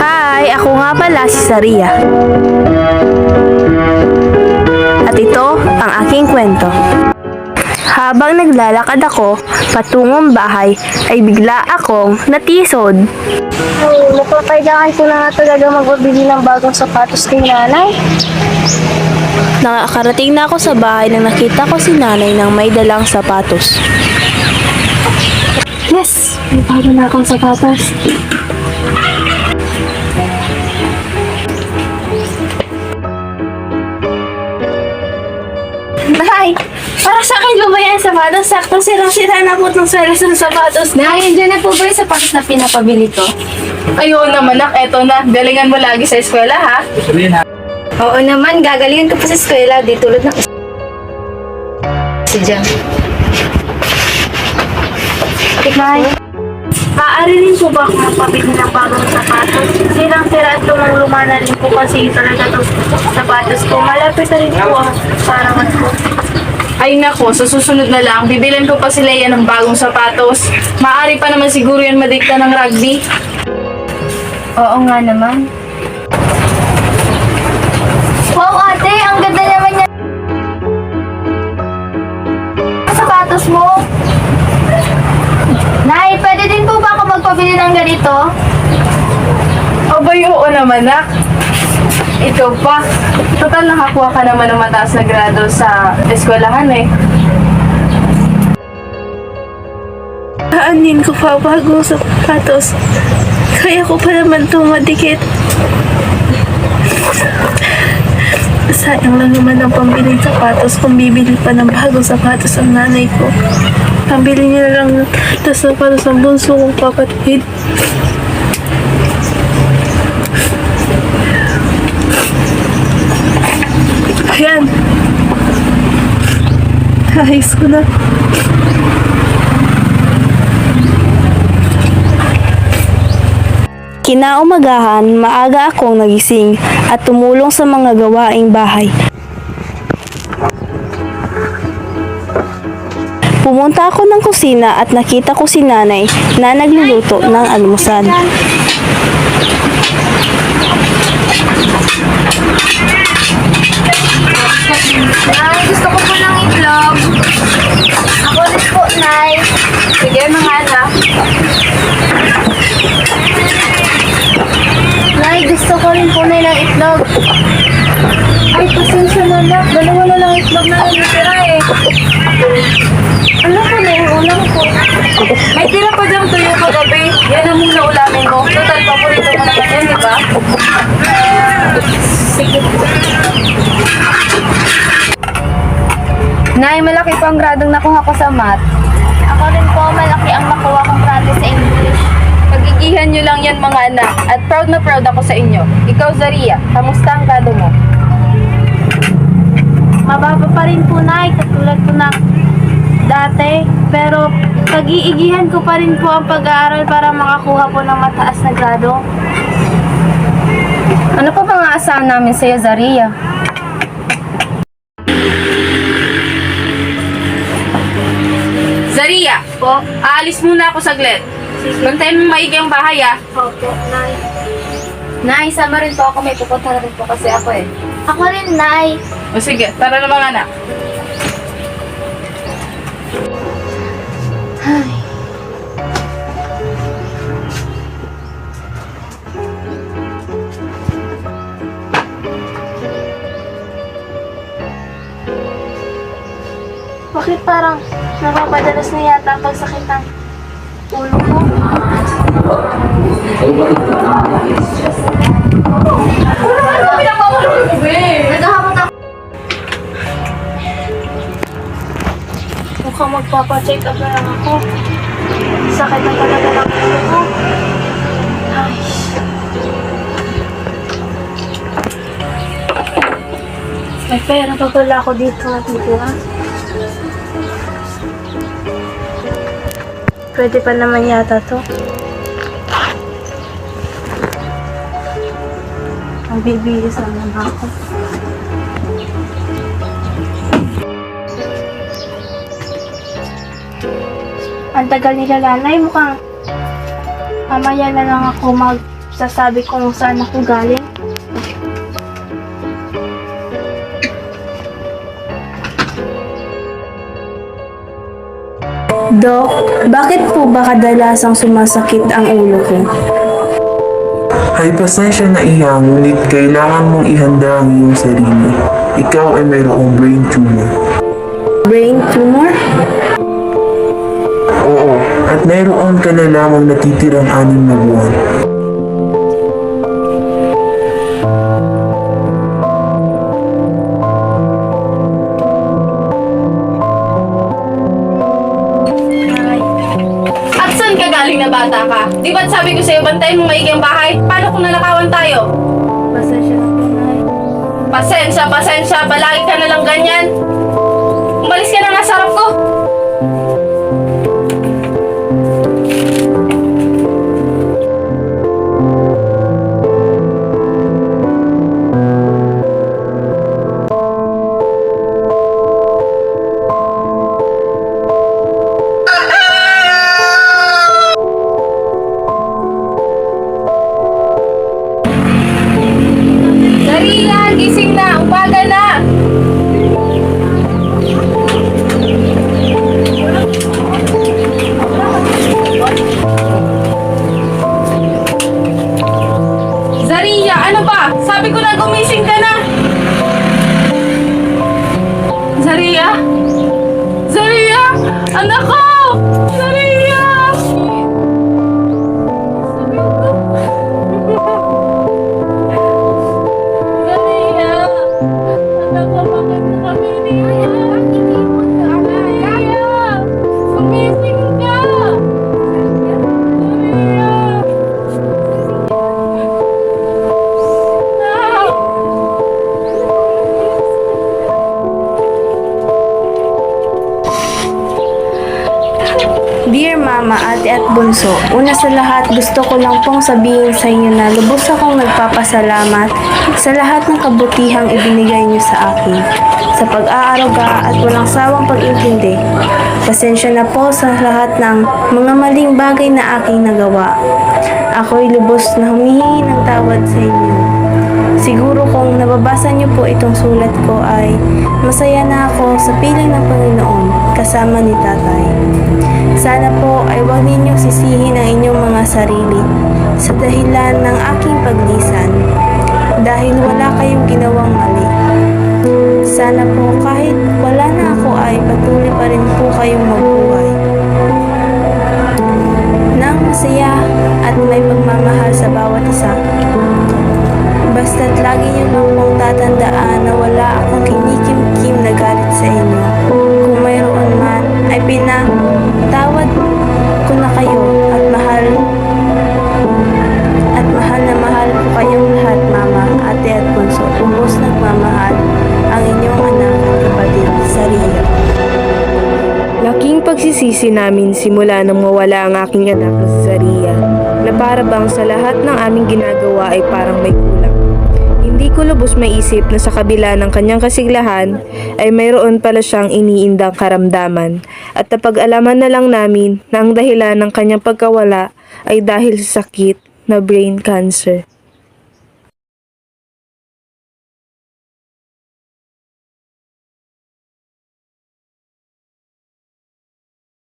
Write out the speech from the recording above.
Hi! Ako nga pala si Saria. At ito ang aking kwento. Habang naglalakad ako patungong bahay ay bigla akong natisod. Napapailangan ko na nga talaga magbabili ng bagong sapatos kay nanay. Nakakarating na ako sa bahay nang nakita ko si nanay nang may dalang sapatos. Yes! May bago na akong sapatos. Nay! Para sa akin ba yan sapatos? Sakto sirang-sira na po itong swelas ng sapatos. Nay, andyan na po ba yung sapatos na pinapabili ko? Ayun naman nak, eto na. Galingan mo lagi sa eskwela ha. Oo naman, gagalingan ko pa sa eskwela. Di tulad ng si Jam. Nay, maaari rin po ba akong magpabili ng bagong sapatos? Sirang-sira at lumang-luma na rin po kasi talaga itong sapatos ko. Malapit na rin po ang parangan ko. Ay nako, sa susunod na lang, bibilan ko pa si Leia ng bagong sapatos. Maaari pa naman siguro yan madikta ng rugby. Oo nga naman. Wow, ate! Ang ganda naman niya. Sapatos mo? Nay, pwede din po ba ako magpabili ng ganito? Abay, oo naman nak. Ikaw pa. Total nakakuha ka naman ng mataas na grado sa eskwelahan eh. Aanin ko pa bagong sapatos. Kaya ko pa naman ito madikit. Sayang lang naman ang pambiling sapatos kung bibili pa ng bagong sapatos ang nanay ko. Pambili niya na lang ng sapatos ang bunso kong kapatid. Ayan. Ayos ko na. Kinaumagahan, maaga akong nagising at tumulong sa mga gawaing bahay. Pumunta ako ng kusina at nakita ko si nanay na nagluluto ng almusal. Nay, gusto ko po ng itlog. Ako rin po, Nay. Sige mga anak. Nay, gusto ko rin po, Nay, ng itlog. Ay, pasensya na nak. Dalawa na lang itlog na natira eh. Ano po na yung ulam ko? May tira pa diyang tuyo kagabi. Yan ang muna ulamin mo. Total, paborito mo naman yan, di ba? Sige po. Nay, malaki po ang gradong nakuha ko sa math. Ako rin po, malaki ang nakuha kong grado sa English. Pagigihan nyo lang yan mga anak. At proud na proud ako sa inyo. Ikaw, Zaria, kamusta ang grado mo? Mababa pa rin po, Nay, katulad po ng dati. Pero pag-iigihan ko pa rin po ang pag-aaral para makakuha po ng mataas na grado. Ano pa bang aasahan namin sa'yo, Zaria? Zaria, Po, aalis muna ako saglit. Bantayan mo maigi ang bahay ah. opo, Nay. Nay, sama rin po ako. May pupunta rin po kasi ako eh. Ako rin, Nay. O sige, tara na mga anak. Bakit parang napapadalas na yata ang pagsakit ng ulo ko? Naghahamon ako. Mukhang magpapa-check up na lang ako. Sakit na talaga ng ulo ko. Ay. May pera pa pala ako dito natitira. Pwede pa naman yata to. Magbibihis lang naman ako. Ang tagal nila nanay, mukhang mamaya na lang ako magsasabi kung saan ako galing. Dok, bakit po ba kadalasang sumasakit ang ulo ko? Ay pasensya na iya, ngunit kailangan mong ihanda ang iyong sarili. Ikaw ay mayroong brain tumor. Brain tumor? Oo, at mayroon ka na lamang natitirang 6 na buwan. At saan ka galing na bata ka? Di ba't sabi ko sa'yo, bantayin mong maigi ang bahay? Paano kung nanakawan tayo? Pasensya na po, Nay. Pasensya, balaki ka na lang ganyan. Umalis ka na nga sa harap ko. Daria, gising na, umaga na. Zaria, ano ba? Sabi ko na gumising ka na. Zaria? Zaria! Anak ko! Zaria! Zaria! Anak ko, bakit mo kami iniwan? Zaria! Gumising ka! Zaria! Dear Mama, Ate at Bunso, una sa lahat gusto ko lang pong sabihin sa inyo na lubos akong nagpapasalamat sa lahat ng kabutihang ibinigay niyo sa akin, sa pag-aaruga at walang sawang pag-intindi. Pasensya na po sa lahat ng mga maling bagay na aking nagawa. Ako'y lubos na humihingi ng tawad sa inyo. Siguro kung nababasa niyo po itong sulat ko ay masaya na ako sa piling ng Panginoon kasama ni Tatay. Sana po ay huwag ninyong sisihin ang inyong mga sarili sa dahilan ng aking paglisan dahil wala kayong ginawang mali. Sana po kahit wala na ako ay patuloy pa rin po kayong mabuhay nang masaya at may pagmamahal sa bawat isa. Basta't lagi niyo lang pong tatandaan na wala akong kinikim-kim na galit sa inyo. Kung mayroon man, ay pinatawad ko na kayo at mahal na mahal ko kayong lahat, Mama, Ate at Bunso. Ubos nagmamahal ang inyong anak at kapatid, Zaria. Laking pagsisisi namin simula nang mawala ang aking anak na si Zaria, na para bang sa lahat ng aming ginagawa ay parang may kulang. Hindi ko lubos maisip na sa kabila ng kanyang kasiglahan ay mayroon pala siyang iniindang karamdaman at napag-alaman na lang namin na ang dahilan ng kanyang pagkawala ay dahil sa sakit na brain cancer.